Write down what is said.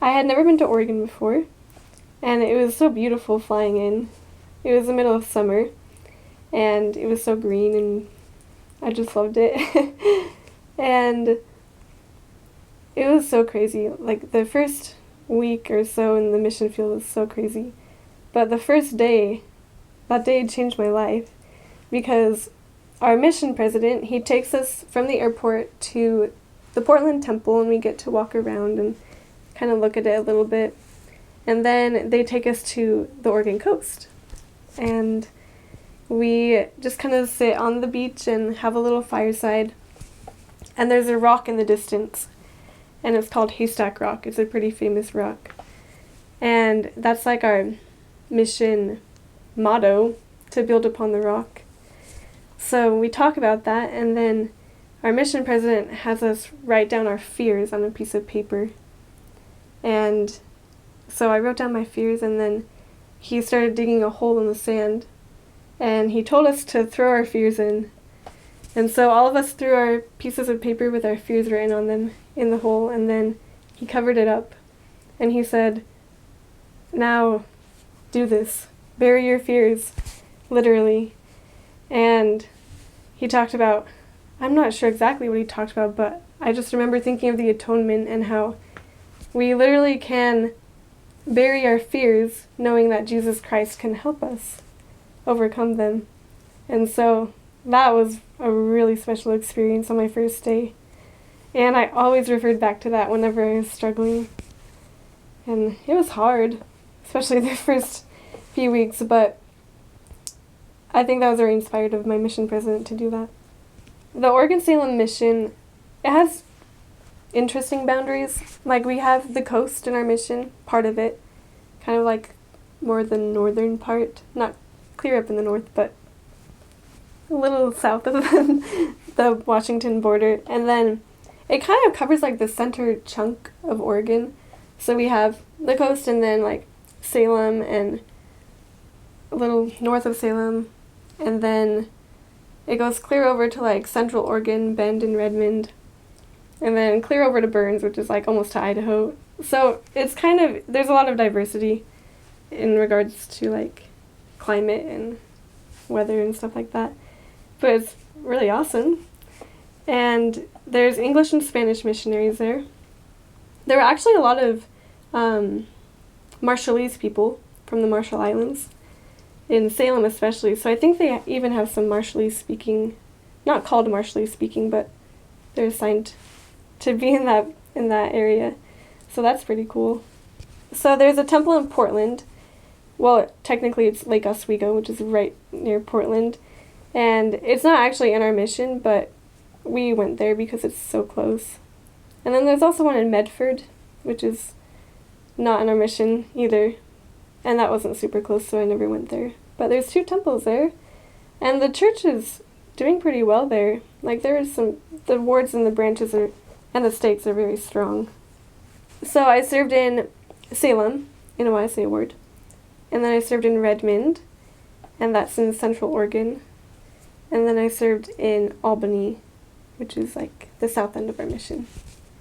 I had never been to Oregon before, and it was so beautiful flying in. It was the middle of summer, and it was so green, and I just loved it. And it was so crazy. Like, the first week or so in the mission field was so crazy. But the first day, that day changed my life, because our mission president, he takes us from the airport to the Portland Temple, and we get to walk around and kind of look at it a little bit. And then they take us to the Oregon coast. And we just kind of sit on the beach and have a little fireside. And there's a rock in the distance, and it's called Haystack Rock. It's a pretty famous rock. And that's like our mission motto, to build upon the rock. So we talk about that, and then our mission president has us write down our fears on a piece of paper. And so I wrote down my fears, and then he started digging a hole in the sand, and he told us to throw our fears in. And so all of us threw our pieces of paper with our fears written on them in the hole, and then he covered it up, and he said, "Now, do this. Bury your fears," literally. And he talked about, I'm not sure exactly what he talked about, but I just remember thinking of the atonement and how we literally can bury our fears knowing that Jesus Christ can help us overcome them. And so that was a really special experience on my first day. And I always referred back to that whenever I was struggling. And it was hard, especially the first few weeks, but I think that was very inspired of my mission president to do that. The Oregon-Salem mission, it has interesting boundaries. Like, we have the coast in our mission, part of it, kind of like more the northern part, not clear up in the north, but a little south of the Washington border. And then it kind of covers like the center chunk of Oregon. So we have the coast, and then like Salem, and a little north of Salem, and then it goes clear over to like Central Oregon, Bend and Redmond, and then clear over to Burns, which is like almost to Idaho. So it's kind of, there's a lot of diversity in regards to like climate and weather and stuff like that. But it's really awesome. And there's English and Spanish missionaries there. There were actually a lot of Marshallese people from the Marshall Islands, in Salem especially. So I think they even have some Marshallese speaking, not called Marshallese speaking, but they're assigned to be in that area. So that's pretty cool. So there's a temple in Portland. Well, technically it's Lake Oswego, which is right near Portland. And it's not actually in our mission, but we went there because it's so close. And then there's also one in Medford, which is not in our mission either. And that wasn't super close, so I never went there. But there's 2 temples there. And the church is doing pretty well there. Like, there is the wards and the branches and the stakes are very strong. So I served in Salem, in a YSA ward. And then I served in Redmond, and that's in Central Oregon. And then I served in Albany, which is like the south end of our mission.